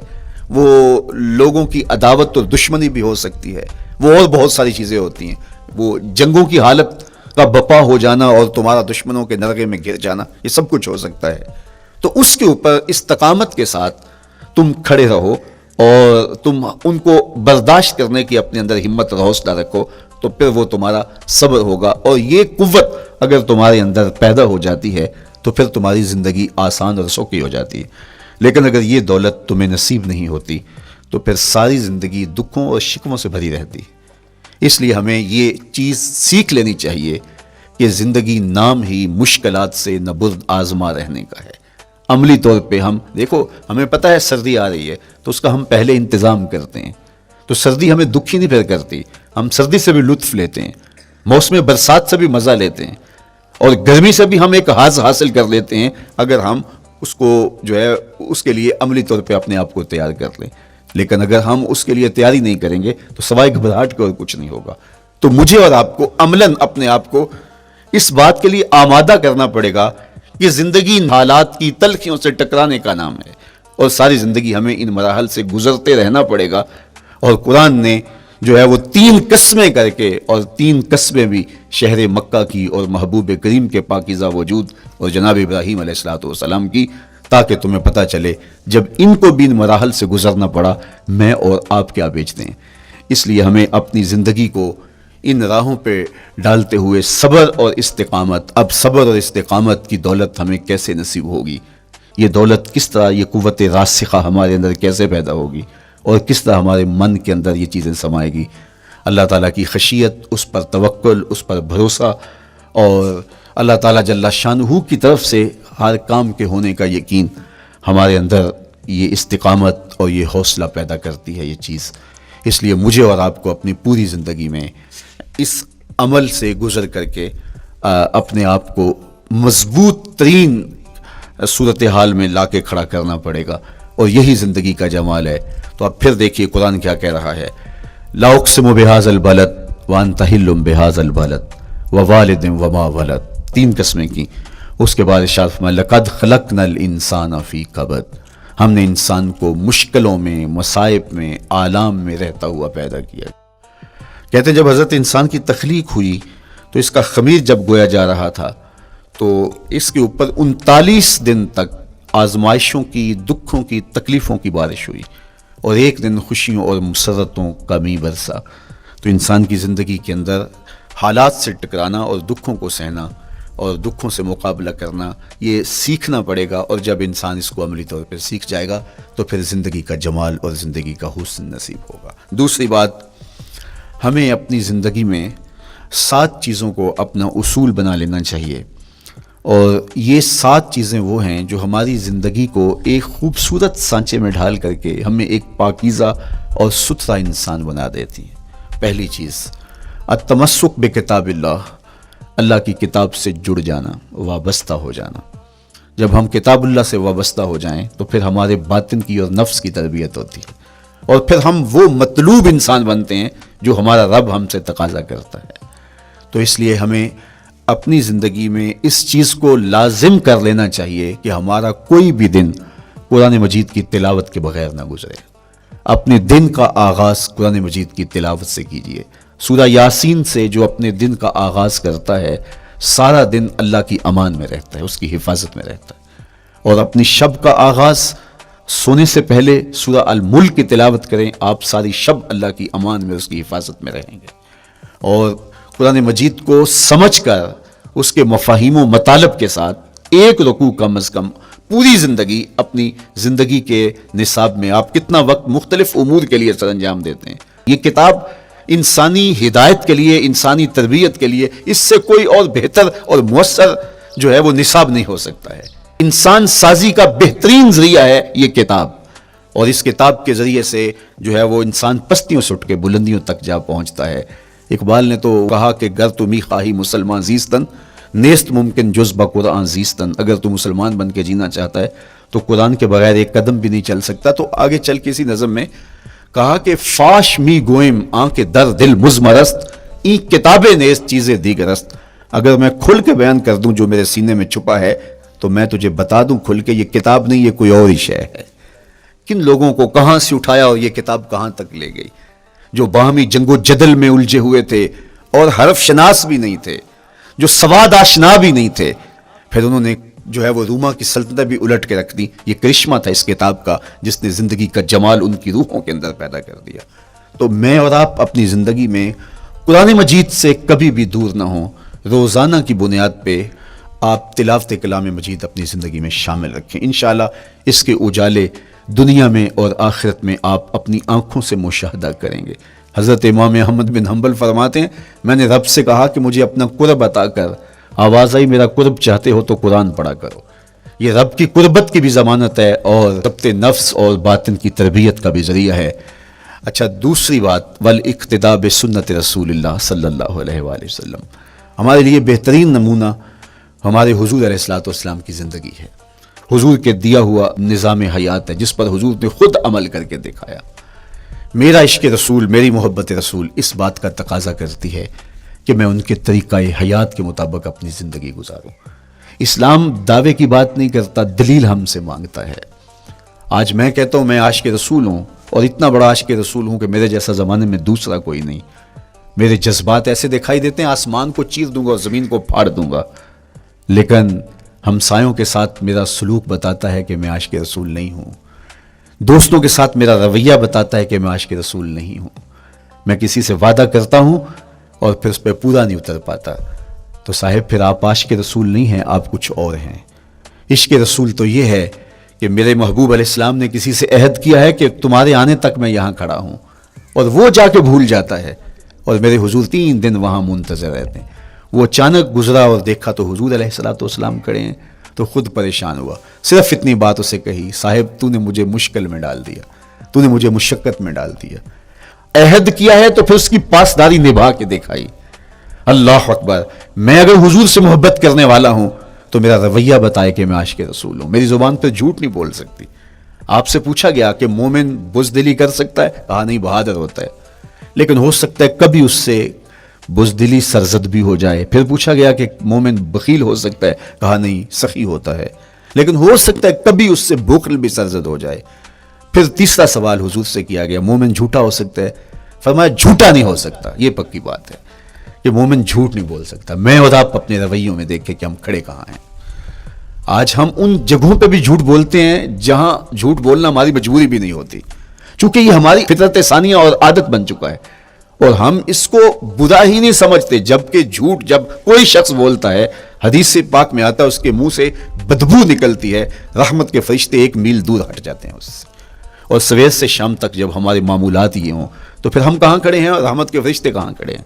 وہ لوگوں کی عداوت اور دشمنی بھی ہو سکتی ہے، وہ اور بہت ساری چیزیں ہوتی ہیں، وہ جنگوں کی حالت کا بپا ہو جانا اور تمہارا دشمنوں کے نرغے میں گر جانا، یہ سب کچھ ہو سکتا ہے۔ تو اس کے اوپر استقامت کے ساتھ تم کھڑے رہو اور تم ان کو برداشت کرنے کی اپنے اندر ہمت اور حوصلہ رکھو، تو پھر وہ تمہارا صبر ہوگا، اور یہ قوت اگر تمہارے اندر پیدا ہو جاتی ہے تو پھر تمہاری زندگی آسان اور سوکھی ہو جاتی ہے۔ لیکن اگر یہ دولت تمہیں نصیب نہیں ہوتی تو پھر ساری زندگی دکھوں اور شکووں سے بھری رہتی۔ اس لیے ہمیں یہ چیز سیکھ لینی چاہیے کہ زندگی نام ہی مشکلات سے نبرد آزما رہنے کا ہے۔ عملی طور پہ ہم دیکھو، ہمیں پتہ ہے سردی آ رہی ہے تو اس کا ہم پہلے انتظام کرتے ہیں، تو سردی ہمیں دکھی نہیں پھر کرتی، ہم سردی سے بھی لطف لیتے ہیں، موسم برسات سے بھی مزہ لیتے ہیں، اور گرمی سے بھی ہم ایک حاص حاصل کر لیتے ہیں اگر ہم اس کو جو ہے اس کے لیے عملی طور پہ اپنے آپ کو تیار کر لیں۔ لیکن اگر ہم اس کے لیے تیاری نہیں کریں گے تو سوائے گھبراہٹ کے اور کچھ نہیں ہوگا۔ تو مجھے اور آپ کو عملاً اپنے آپ کو اس بات کے لیے آمادہ کرنا پڑے گا کہ زندگی حالات کی تلخیوں سے ٹکرانے کا نام ہے، اور ساری زندگی ہمیں ان مراحل سے گزرتے رہنا پڑے گا۔ اور قرآن نے جو ہے وہ 3 قسمیں کر کے، اور 3 قسمیں بھی شہر مکہ کی اور محبوب کریم کے پاکیزہ وجود اور جناب ابراہیم علیہ السلام کی، تاکہ تمہیں پتہ چلے جب ان کو بھی ان مراحل سے گزرنا پڑا میں اور آپ کیا بیچتے ہیں۔ اس لیے ہمیں اپنی زندگی کو ان راہوں پہ ڈالتے ہوئے صبر اور استقامت. اب صبر اور استقامت کی دولت ہمیں کیسے نصیب ہوگی؟ یہ دولت کس طرح، یہ قوت راسخہ ہمارے اندر کیسے پیدا ہوگی اور کس طرح ہمارے من کے اندر یہ چیزیں سمائے گی؟ اللہ تعالیٰ کی خشیت، اس پر توکل، اس پر بھروسہ، اور اللہ تعالیٰ جل شانہ کی طرف سے ہر کام کے ہونے کا یقین ہمارے اندر یہ استقامت اور یہ حوصلہ پیدا کرتی ہے یہ چیز. اس لیے مجھے اور آپ کو اپنی پوری زندگی میں اس عمل سے گزر کر کے اپنے آپ کو مضبوط ترین صورتحال میں لا کے کھڑا کرنا پڑے گا، اور یہی زندگی کا جمال ہے. تو اب پھر دیکھیے قرآن کیا کہہ رہا ہے. لا اقسم بہذا البلد وانت حل بہذا البلد ووالد وما ولد، 3 قسمیں کی. اس کے بعد ارشاد فرمایا لقد خلقنا الانسان فی کبد، ہم نے انسان کو مشکلوں میں، مصائب میں، آلام میں رہتا ہوا پیدا کیا. کہتے ہیں جب حضرت انسان کی تخلیق ہوئی تو اس کا خمیر جب گویا جا رہا تھا تو اس کے اوپر 39 دن تک آزمائشوں کی، دکھوں کی، تکلیفوں کی بارش ہوئی، اور 1 دن خوشیوں اور مسرتوں کا می برسا. تو انسان کی زندگی کے اندر حالات سے ٹکرانا اور دکھوں کو سہنا اور دکھوں سے مقابلہ کرنا یہ سیکھنا پڑے گا، اور جب انسان اس کو عملی طور پر سیکھ جائے گا تو پھر زندگی کا جمال اور زندگی کا حسن نصیب ہوگا. دوسری بات، ہمیں اپنی زندگی میں 7 چیزوں کو اپنا اصول بنا لینا چاہیے، اور یہ 7 چیزیں وہ ہیں جو ہماری زندگی کو ایک خوبصورت سانچے میں ڈھال کر کے ہمیں ایک پاکیزہ اور ستھرا انسان بنا دیتی ہیں. پہلی چیز التمسک بکتاب اللہ، اللہ کی کتاب سے جڑ جانا، وابستہ ہو جانا. جب ہم کتاب اللہ سے وابستہ ہو جائیں تو پھر ہمارے باطن کی اور نفس کی تربیت ہوتی ہے، اور پھر ہم وہ مطلوب انسان بنتے ہیں جو ہمارا رب ہم سے تقاضا کرتا ہے. تو اس لیے ہمیں اپنی زندگی میں اس چیز کو لازم کر لینا چاہیے کہ ہمارا کوئی بھی دن قرآن مجید کی تلاوت کے بغیر نہ گزرے. اپنے دن کا آغاز قرآن مجید کی تلاوت سے کیجیے. سورہ یاسین سے جو اپنے دن کا آغاز کرتا ہے سارا دن اللہ کی امان میں رہتا ہے، اس کی حفاظت میں رہتا ہے. اور اپنی شب کا آغاز سونے سے پہلے سورہ الملک کی تلاوت کریں، آپ ساری شب اللہ کی امان میں، اس کی حفاظت میں رہیں گے. اور قرآن مجید کو سمجھ کر اس کے مفاہیم و مطالب کے ساتھ 1 رکوع کم از کم پوری زندگی، اپنی زندگی کے نصاب میں آپ کتنا وقت مختلف امور کے لیے سر انجام دیتے ہیں. یہ کتاب انسانی ہدایت کے لیے، انسانی تربیت کے لیے اس سے کوئی اور بہتر اور مؤثر جو ہے وہ نصاب نہیں ہو سکتا ہے. انسان سازی کا بہترین ذریعہ ہے یہ کتاب، اور اس کتاب کے ذریعے سے جو ہے وہ انسان پستیوں سے اٹھ کے بلندیوں تک جا پہنچتا ہے. اقبال نے تو کہا کہ گر تمی خواہی مسلمان زیستن نیست ممکن جز با قرآن زیستن، اگر تو مسلمان بن کے جینا چاہتا ہے تو قرآن کے بغیر ایک قدم بھی نہیں چل سکتا. تو آگے چل کے اسی نظم میں کہا کہ فاش می گوئم آنکھ در دل مزمرست ای کتابیں نیست چیزیں دیگرست، اگر میں کھل کے بیان کر دوں جو میرے سینے میں چھپا ہے تو میں تجھے بتا دوں کھل کے یہ کتاب نہیں، یہ کوئی اور ہی شے ہے. کن لوگوں کو کہاں سے اٹھایا اور یہ کتاب کہاں تک لے گئی، جو باہمی جنگ و جدل میں الجھے ہوئے تھے اور حرف شناس بھی نہیں تھے، جو سواد آشنا بھی نہیں تھے، پھر انہوں نے جو ہے وہ روما کی سلطنت بھی الٹ کے رکھ دی. یہ کرشمہ تھا اس کتاب کا جس نے زندگی کا جمال ان کی روحوں کے اندر پیدا کر دیا. تو میں اور آپ اپنی زندگی میں قرآن مجید سے کبھی بھی دور نہ ہوں. روزانہ کی بنیاد پہ آپ تلاوت کلام مجید اپنی زندگی میں شامل رکھیں. انشاءاللہ اس کے اجالے دنیا میں اور آخرت میں آپ اپنی آنکھوں سے مشاہدہ کریں گے. حضرت امام احمد بن حنبل فرماتے ہیں میں نے رب سے کہا کہ مجھے اپنا قرب عطا کر، آواز آئی میرا قرب چاہتے ہو تو قرآن پڑھا کرو. یہ رب کی قربت کی بھی ضمانت ہے اور ضبط نفس اور باطن کی تربیت کا بھی ذریعہ ہے. اچھا، دوسری بات والاقتداء بسنت رسول اللہ صلی اللہ علیہ وآلہ وسلم. ہمارے لیے بہترین نمونہ ہمارے حضور علیہ الصلوۃ والسلام کی زندگی ہے. حضور کے دیا ہوا نظام حیات ہے جس پر حضور نے خود عمل کر کے دکھایا. میرا عشق رسول، میری محبت رسول اس بات کا تقاضا کرتی ہے کہ میں ان کے طریقہ حیات کے مطابق اپنی زندگی گزاروں. اسلام دعوے کی بات نہیں کرتا، دلیل ہم سے مانگتا ہے. آج میں کہتا ہوں میں عاشق رسول ہوں، اور اتنا بڑا عاشق رسول ہوں کہ میرے جیسا زمانے میں دوسرا کوئی نہیں. میرے جذبات ایسے دکھائی دیتے ہیں آسمان کو چیر دوں گا اور زمین کو پھاڑ دوں گا، لیکن ہمسایوں کے ساتھ میرا سلوک بتاتا ہے کہ میں عاشق رسول نہیں ہوں. دوستوں کے ساتھ میرا رویہ بتاتا ہے کہ میں عاشق رسول نہیں ہوں. میں کسی سے وعدہ کرتا ہوں اور پھر اس پہ پورا نہیں اتر پاتا، تو صاحب پھر آپ عاشق رسول نہیں ہیں، آپ کچھ اور ہیں۔ عشق رسول تو یہ ہے کہ میرے محبوب علیہ السلام نے کسی سے عہد کیا ہے کہ تمہارے آنے تک میں یہاں کھڑا ہوں، اور وہ جا کے بھول جاتا ہے، اور میرے حضور 3 دن وہاں منتظر رہتے ہیں۔ وہ اچانک گزرا اور دیکھا تو حضور علیہ السلام کھڑے ہیں، تو خود پریشان ہوا، صرف اتنی بات اسے کہی، صاحب تو نے مجھے مشکل میں ڈال دیا، تو نے مجھے مشقت میں ڈال دیا۔ عہد کیا ہے تو پھر اس کی پاسداری نبھا کے دکھائی۔ اللہ اکبر، میں اگر حضور سے محبت کرنے والا ہوں تو میرا رویہ بتائے کہ میں عاشق رسول ہوں، میری زبان پہ جھوٹ نہیں بول سکتی۔ آپ سے پوچھا گیا کہ مومن بزدلی کر سکتا ہے؟ کہا نہیں، بہادر ہوتا ہے، لیکن ہو سکتا ہے کبھی اس سے بزدلی سرزد بھی ہو جائے۔ پھر پوچھا گیا کہ مومن بخیل ہو سکتا ہے؟ کہا نہیں، سخی ہوتا ہے، لیکن ہو سکتا ہے کبھی اس سے بخل بھی سرزد ہو جائے۔ پھر تیسرا سوال حضور سے کیا گیا، مومن جھوٹا ہو سکتا ہے؟ فرمایا جھوٹا نہیں ہو سکتا، یہ پکی بات ہے کہ مومن جھوٹ نہیں بول سکتا۔ میں اور آپ اپنے رویوں میں دیکھیں کہ ہم کھڑے کہاں ہیں۔ آج ہم ان جگہوں پہ بھی جھوٹ بولتے ہیں جہاں جھوٹ بولنا ہماری مجبوری بھی نہیں ہوتی، چونکہ یہ ہماری فطرت ثانیہ اور عادت بن چکا ہے، اور ہم اس کو برا ہی نہیں سمجھتے۔ جبکہ جھوٹ جب کوئی شخص بولتا ہے، حدیث پاک میں آتا ہے اس کے منہ سے بدبو نکلتی ہے، رحمت کے فرشتے 1 میل دور ہٹ جاتے ہیں اس سے۔ اور سویر سے شام تک جب ہمارے معمولات یہ ہوں تو پھر ہم کہاں کھڑے ہیں اور رحمت کے فرشتے کہاں کھڑے ہیں؟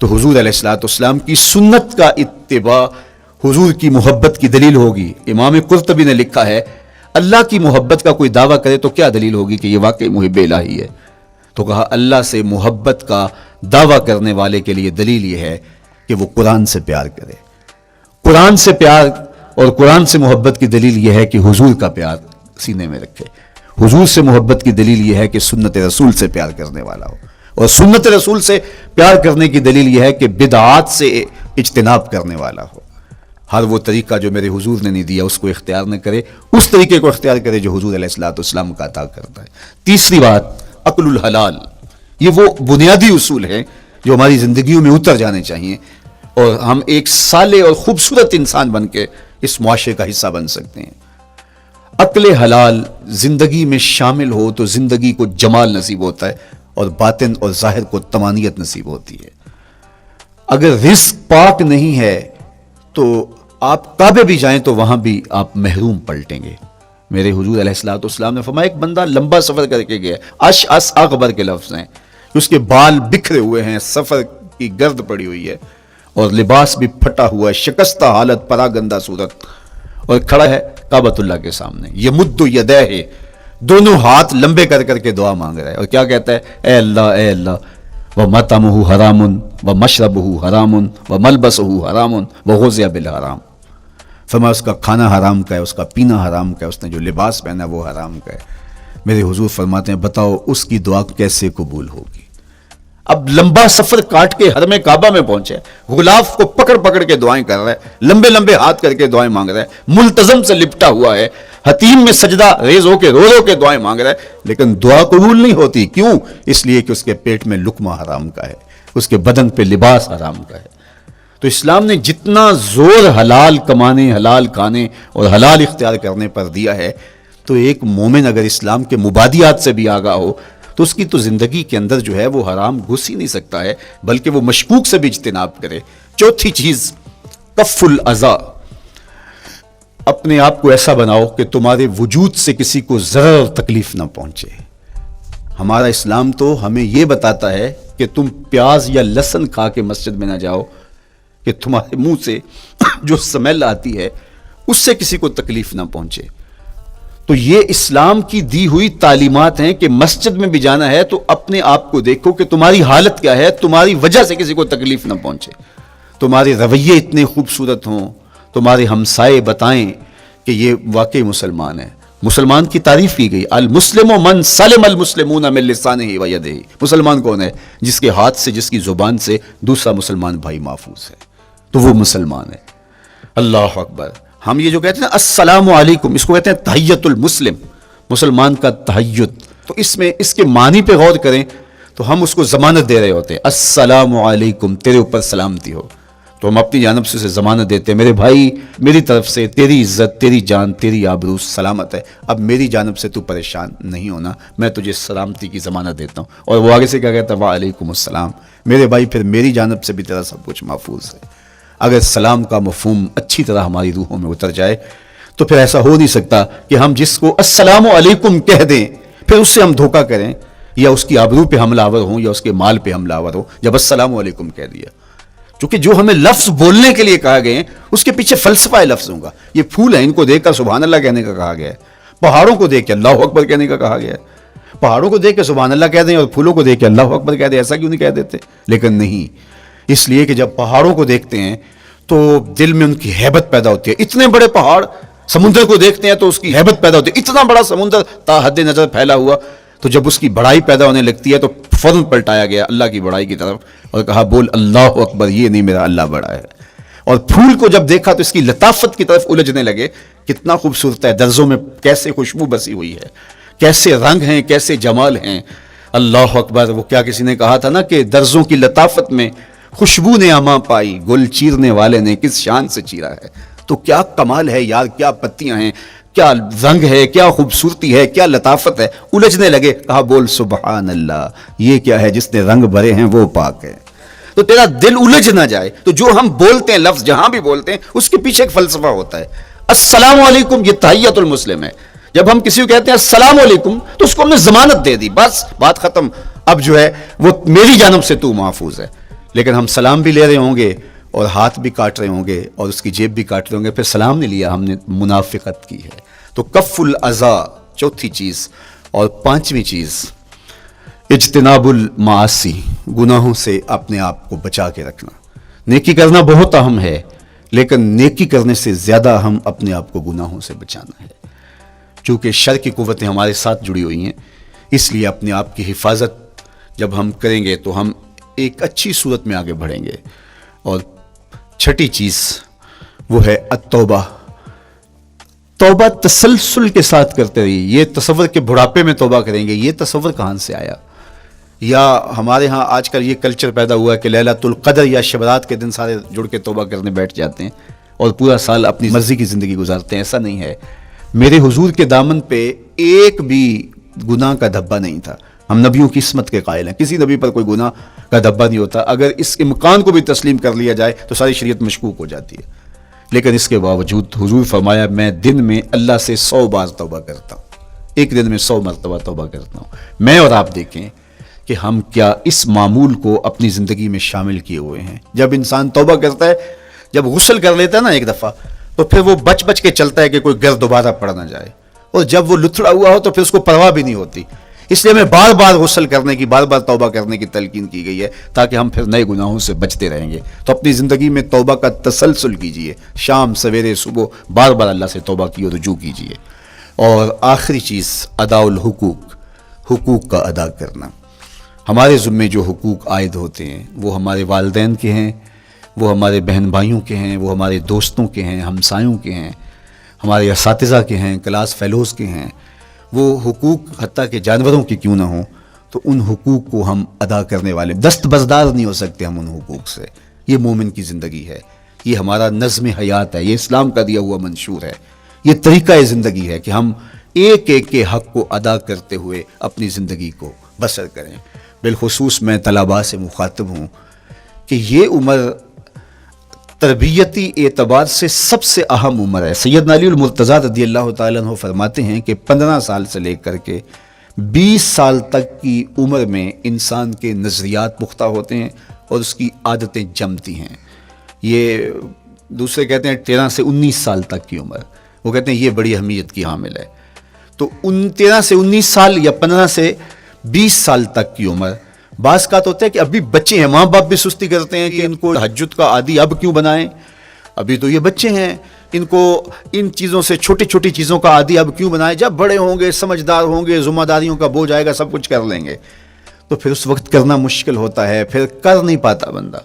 تو حضور علیہ السلام کی سنت کا اتباع حضور کی محبت کی دلیل ہوگی۔ امام قرطبی نے لکھا ہے، اللہ کی محبت کا کوئی دعویٰ کرے تو کیا دلیل ہوگی کہ یہ واقعی محب الہی ہے؟ تو کہا اللہ سے محبت کا دعویٰ کرنے والے کے لیے دلیل یہ ہے کہ وہ قرآن سے پیار کرے۔ قرآن سے پیار اور قرآن سے محبت کی دلیل یہ ہے کہ حضور کا پیار سینے میں رکھے۔ حضور سے محبت کی دلیل یہ ہے کہ سنت رسول سے پیار کرنے والا ہو، اور سنت رسول سے پیار کرنے کی دلیل یہ ہے کہ بدعات سے اجتناب کرنے والا ہو۔ ہر وہ طریقہ جو میرے حضور نے نہیں دیا اس کو اختیار نہ کرے، اس طریقے کو اختیار کرے جو حضور علیہ السلام کا عطا کرتا ہے۔ تیسری بات، عقل الحلال۔ یہ وہ بنیادی اصول ہیں جو ہماری زندگیوں میں اتر جانے چاہیے، اور ہم ایک صالح اور خوبصورت انسان بن کے اس معاشرے کا حصہ بن سکتے ہیں۔ عقل حلال زندگی میں شامل ہو تو زندگی کو جمال نصیب ہوتا ہے، اور باطن اور ظاہر کو طمانینت نصیب ہوتی ہے۔ اگر رزق پاک نہیں ہے تو آپ کعبے بھی جائیں تو وہاں بھی آپ محروم پلٹیں گے۔ میرے حضور علیہ السلام نے فرمایا، ایک بندہ لمبا سفر کر کے گیا، اشعث اغبر کے لفظ ہیں، اس کے بال بکھرے ہوئے ہیں، سفر کی گرد پڑی ہوئی ہے، اور لباس بھی پھٹا ہوا ہے، شکستہ حالت، پراگندہ صورت، اور کھڑا ہے کعبۃ اللہ کے سامنے، یمد یدیہ، دونوں ہاتھ لمبے کر کر کے دعا مانگ رہا ہے، اور کیا کہتا ہے؟ اے اللہ، وَمَطْعَمُهُ حَرَامٌ وَمَشْرَبُهُ حَرَامٌ وَمَلْبَسُهُ حَرَامٌ وَغُذِّيَ بِالْحَرَام۔ فرمایا اس کا کھانا حرام کا ہے، اس کا پینا حرام کا ہے، اس نے جو لباس پہنا وہ حرام کا ہے۔ میرے حضور فرماتے ہیں بتاؤ اس کی دعا کیسے قبول ہوگی؟ اب لمبا سفر کاٹ کے حرم کعبہ میں پہنچے، غلاف کو پکڑ پکڑ کے دعائیں کر رہا ہے، لمبے لمبے ہاتھ کر کے دعائیں مانگ رہا ہے، ملتزم سے لپٹا ہوا ہے، حتیم میں سجدہ ریز ہو کے رو رو کے دعائیں مانگ رہا ہے، لیکن دعا قبول نہیں ہوتی۔ کیوں؟ اس لیے کہ اس کے پیٹ میں لقمہ حرام کا ہے، اس کے بدن پہ لباس حرام کا ہے۔ تو اسلام نے جتنا زور حلال کمانے، حلال کھانے اور حلال اختیار کرنے پر دیا ہے، تو ایک مومن اگر اسلام کے مبادیات سے بھی آگاہ ہو تو اس کی تو زندگی کے اندر جو ہے وہ حرام گھس ہی نہیں سکتا ہے، بلکہ وہ مشکوک سے بھی اجتناب کرے۔ چوتھی چیز، کف الاذی۔ اپنے آپ کو ایسا بناؤ کہ تمہارے وجود سے کسی کو ضرر اور تکلیف نہ پہنچے۔ ہمارا اسلام تو ہمیں یہ بتاتا ہے کہ تم پیاز یا لہسن کھا کے مسجد میں نہ جاؤ کہ تمہارے منہ سے جو سمیل آتی ہے اس سے کسی کو تکلیف نہ پہنچے۔ تو یہ اسلام کی دی ہوئی تعلیمات ہیں کہ مسجد میں بھی جانا ہے تو اپنے آپ کو دیکھو کہ تمہاری حالت کیا ہے، تمہاری وجہ سے کسی کو تکلیف نہ پہنچے، تمہارے رویے اتنے خوبصورت ہوں، تمہارے ہمسائے بتائیں کہ یہ واقعی مسلمان ہے۔ مسلمان کی تعریف کی گئی، المسلم من سلم المسلمون من لسانہ و یدہ۔ مسلمان کون ہے؟ جس کے ہاتھ سے، جس کی زبان سے دوسرا مسلمان بھائی محفوظ ہے، تو وہ مسلمان ہے۔ اللہ اکبر۔ ہم یہ جو کہتے ہیں السلام علیکم، اس کو کہتے ہیں تحیت المسلم، مسلمان کا تحیت۔ تو اس میں اس کے معنی پہ غور کریں تو ہم اس کو ضمانت دے رہے ہوتے ہیں، السلام علیکم، تیرے اوپر سلامتی ہو۔ تو ہم اپنی جانب سے اسے ضمانت دیتے ہیں، میرے بھائی میری طرف سے تیری عزت، تیری جان، تیری آبرو سلامت ہے، اب میری جانب سے تو پریشان نہیں ہونا، میں تجھے سلامتی کی ضمانت دیتا ہوں۔ اور وہ آگے سے کیا کہتا ہے؟ وعلیکم السلام، میرے بھائی پھر میری جانب سے بھی تیرا سب کچھ محفوظ ہے. اگر سلام کا مفہوم اچھی طرح ہماری روحوں میں اتر جائے تو پھر ایسا ہو نہیں سکتا کہ ہم جس کو السلام علیکم کہہ دیں پھر اس سے ہم دھوکہ کریں یا اس کی آبرو پہ حملہ آور ہوں یا اس کے مال پہ حملہ آور ہو جب السلام علیکم کہہ دیا. چونکہ جو ہمیں لفظ بولنے کے لیے کہا گئے ہیں اس کے پیچھے فلسفہ ہے لفظوں کا. یہ پھول ہیں، ان کو دیکھ کر سبحان اللہ کہنے کا کہا گیا ہے. پہاڑوں کو دیکھ کے اللہ اکبر کہنے کا کہا گیا ہے. پہاڑوں کو دیکھ کے سبحان اللہ کہہ دیں اور پھولوں کو دیکھ کے اللہ اکبر کہہ دیں، ایسا کیوں نہیں کہہ دیتے؟ لیکن نہیں، اس لیے کہ جب پہاڑوں کو دیکھتے ہیں تو دل میں ان کی ہیبت پیدا ہوتی ہے. اتنے بڑے پہاڑ، سمندر کو دیکھتے ہیں تو اس کی ہیبت پیدا ہوتی ہے. اتنا بڑا سمندر تا حد نظر پھیلا ہوا، تو جب اس کی بڑائی پیدا ہونے لگتی ہے تو فوراً پلٹایا گیا اللہ کی بڑائی کی طرف اور کہا بول اللہ اکبر، یہ نہیں میرا اللہ بڑا ہے. اور پھول کو جب دیکھا تو اس کی لطافت کی طرف الجھنے لگے. کتنا خوبصورت ہے، درزوں میں کیسے خوشبو بسی ہوئی ہے، کیسے رنگ ہیں، کیسے جمال ہیں. اللہ اکبر. وہ کیا کسی نے کہا تھا نا کہ درزوں کی لطافت میں خوشبو نے اما پائی، گل چیرنے والے نے کس شان سے چیرا ہے. تو کیا کمال ہے یار، کیا پتیاں ہیں، کیا رنگ ہے، کیا خوبصورتی ہے، کیا لطافت ہے. الجھنے لگے. کہا بول سبحان اللہ، یہ کیا ہے جس نے رنگ بھرے ہیں وہ پاک ہے. تو تیرا دل الجھ نہ جائے تو جو ہم بولتے ہیں لفظ جہاں بھی بولتے ہیں اس کے پیچھے ایک فلسفہ ہوتا ہے. السلام علیکم یہ تحیۃ المسلم ہے. جب ہم کسی کو کہتے ہیں السلام علیکم تو اس کو ہم نے ضمانت دے دی، بس بات ختم. اب جو ہے وہ میری جانب سے تو محفوظ ہے. لیکن ہم سلام بھی لے رہے ہوں گے اور ہاتھ بھی کاٹ رہے ہوں گے اور اس کی جیب بھی کاٹ رہے ہوں گے، پھر سلام نہیں لیا، ہم نے منافقت کی ہے. تو کف الاذی چوتھی چیز. اور پانچویں چیز اجتناب المعاصی، گناہوں سے اپنے آپ کو بچا کے رکھنا. نیکی کرنا بہت اہم ہے لیکن نیکی کرنے سے زیادہ ہم اپنے آپ کو گناہوں سے بچانا ہے. چونکہ شر کی قوتیں ہمارے ساتھ جڑی ہوئی ہیں، اس لیے اپنے آپ کی حفاظت جب ہم کریں گے تو ہم ایک اچھی صورت میں آگے بڑھیں گے. اور چھٹی چیز وہ ہے التوبہ. توبہ تسلسل کے ساتھ کرتے رہیے. یہ تصور کہ بڑھاپے میں توبہ کریں گے، یہ تصور کہاں سے آیا؟ یا ہمارے ہاں آج کل یہ کلچر پیدا ہوا ہے کہ لیلۃ القدر یا شب رات کے دن سارے جڑ کے توبہ کرنے بیٹھ جاتے ہیں اور پورا سال اپنی مرضی کی زندگی گزارتے ہیں. ایسا نہیں ہے. میرے حضور کے دامن پہ ایک بھی گناہ کا دھبا نہیں تھا. ہم نبیوں کی عصمت کے قائل ہیں، کسی نبی پر کوئی گناہ کا دھبا نہیں ہوتا. اگر اس امکان کو بھی تسلیم کر لیا جائے تو ساری شریعت مشکوک ہو جاتی ہے. لیکن اس کے باوجود حضور فرمایا میں دن میں اللہ سے 100 بار توبہ کرتا ہوں، ایک دن میں 100 مرتبہ توبہ کرتا ہوں. میں اور آپ دیکھیں کہ ہم کیا اس معمول کو اپنی زندگی میں شامل کیے ہوئے ہیں. جب انسان توبہ کرتا ہے، جب غسل کر لیتا ہے نا ایک دفعہ، تو پھر وہ بچ بچ کے چلتا ہے کہ کوئی گرد دوبارہ پڑ نہ جائے. اور جب وہ لتھڑا ہوا ہو تو پھر اس کو پرواہ بھی نہیں ہوتی. اس لیے ہمیں بار بار غسل کرنے کی، بار بار توبہ کرنے کی تلقین کی گئی ہے تاکہ ہم پھر نئے گناہوں سے بچتے رہیں گے. تو اپنی زندگی میں توبہ کا تسلسل کیجئے، شام سویرے صبح بار بار اللہ سے توبہ کی اور رجوع کیجئے. اور آخری چیز ادا الحقوق، حقوق کا ادا کرنا. ہمارے ذمے جو حقوق عائد ہوتے ہیں وہ ہمارے والدین کے ہیں، وہ ہمارے بہن بھائیوں کے ہیں، وہ ہمارے دوستوں کے ہیں، ہمسایوں کے ہیں، ہمارے اساتذہ کے ہیں، کلاس فیلوز کے ہیں. وہ حقوق حتیٰ کہ جانوروں کی کیوں نہ ہوں تو ان حقوق کو ہم ادا کرنے والے دستبردار نہیں ہو سکتے ہم ان حقوق سے. یہ مومن کی زندگی ہے، یہ ہمارا نظم حیات ہے، یہ اسلام کا دیا ہوا منشور ہے، یہ طریقہ زندگی ہے کہ ہم ایک ایک کے حق کو ادا کرتے ہوئے اپنی زندگی کو بسر کریں. بالخصوص میں طلباء سے مخاطب ہوں کہ یہ عمر تربیتی اعتبار سے سب سے اہم عمر ہے. سیدنا علی المرتضیٰ رضی اللہ تعالیٰ عنہ فرماتے ہیں کہ 15 سال سے لے کر کے 20 سال تک کی عمر میں انسان کے نظریات پختہ ہوتے ہیں اور اس کی عادتیں جمتی ہیں. یہ دوسرے کہتے ہیں 13 سے 19 سال تک کی عمر، وہ کہتے ہیں یہ بڑی اہمیت کی حامل ہے. تو 13 سے 19 سال یا 15 سے 20 سال تک کی عمر، بعض کا تو ہوتا ہے کہ ابھی بچے ہیں، ماں باپ بھی سستی کرتے ہیں کہ ان کو تہجد کا عادی اب کیوں بنائیں، ابھی تو یہ بچے ہیں، ان کو ان چیزوں سے چھوٹی چھوٹی چیزوں کا عادی اب کیوں بنائیں، جب بڑے ہوں گے سمجھدار ہوں گے ذمہ داریوں کا بوجھ آئے گا سب کچھ کر لیں گے. تو پھر اس وقت کرنا مشکل ہوتا ہے، پھر کر نہیں پاتا بندہ.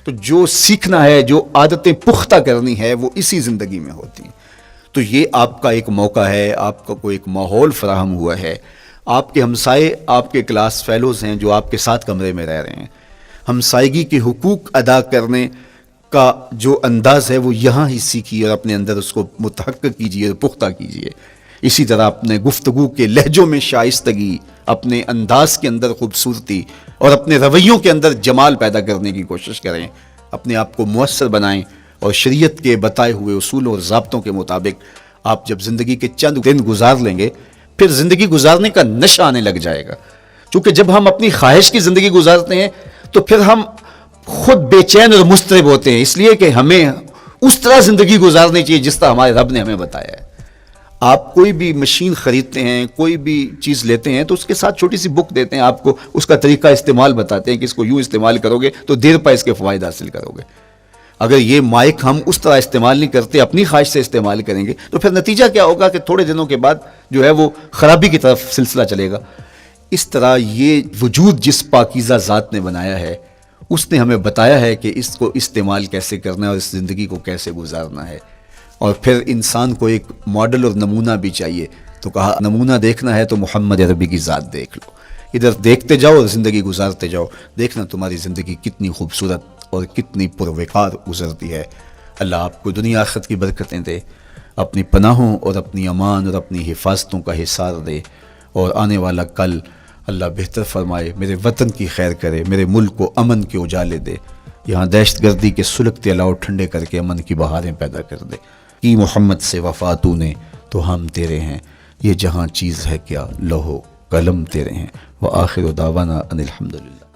تو جو سیکھنا ہے، جو عادتیں پختہ کرنی ہے وہ اسی زندگی میں ہوتی ہیں. تو یہ آپ کا ایک موقع ہے، آپ کا کوئی ایک ماحول فراہم ہوا ہے. آپ کے ہمسائے آپ کے کلاس فیلوز ہیں جو آپ کے ساتھ کمرے میں رہ رہے ہیں. ہمسائیگی کے حقوق ادا کرنے کا جو انداز ہے وہ یہاں ہی سیکھیے اور اپنے اندر اس کو متحقق کیجیے اور پختہ کیجیے. اسی طرح اپنے گفتگو کے لہجوں میں شائستگی، اپنے انداز کے اندر خوبصورتی اور اپنے رویوں کے اندر جمال پیدا کرنے کی کوشش کریں، اپنے آپ کو مؤثر بنائیں، اور شریعت کے بتائے ہوئے اصولوں اور ضابطوں کے مطابق آپ جب زندگی کے چند دن گزار لیں گے، پھر زندگی گزارنے کا نشہ آنے لگ جائے گا. چونکہ جب ہم اپنی خواہش کی زندگی گزارتے ہیں تو پھر ہم خود بے چین اور مضطرب ہوتے ہیں، اس لیے کہ ہمیں اس طرح زندگی گزارنی چاہیے جس طرح ہمارے رب نے ہمیں بتایا ہے. آپ کوئی بھی مشین خریدتے ہیں، کوئی بھی چیز لیتے ہیں تو اس کے ساتھ چھوٹی سی بک دیتے ہیں، آپ کو اس کا طریقہ استعمال بتاتے ہیں کہ اس کو یوں استعمال کرو گے تو دیر پا اس کے فوائد حاصل کرو گے. اگر یہ مائک ہم اس طرح استعمال نہیں کرتے، اپنی خواہش سے استعمال کریں گے تو پھر نتیجہ کیا ہوگا کہ تھوڑے دنوں کے بعد جو ہے وہ خرابی کی طرف سلسلہ چلے گا. اس طرح یہ وجود جس پاکیزہ ذات نے بنایا ہے، اس نے ہمیں بتایا ہے کہ اس کو استعمال کیسے کرنا ہے اور اس زندگی کو کیسے گزارنا ہے. اور پھر انسان کو ایک ماڈل اور نمونہ بھی چاہیے، تو کہا نمونہ دیکھنا ہے تو محمد عربی کی ذات دیکھ لو. ادھر دیکھتے جاؤ اور زندگی گزارتے جاؤ، دیکھنا تمہاری زندگی کتنی خوبصورت اور کتنی پروقار گزرتی ہے. اللہ آپ کو دنیا آخرت کی برکتیں دے، اپنی پناہوں اور اپنی امان اور اپنی حفاظتوں کا حصار دے، اور آنے والا کل اللہ بہتر فرمائے، میرے وطن کی خیر کرے، میرے ملک کو امن کے اجالے دے، یہاں دہشت گردی کے سلگتے الاؤ ٹھنڈے کر کے امن کی بہاریں پیدا کر دے. کی محمد سے وفا تو نے تو ہم تیرے ہیں، یہ جہاں چیز ہے کیا لوح و قلم تیرے ہیں. وآخر دعوانا ان الحمدللہ.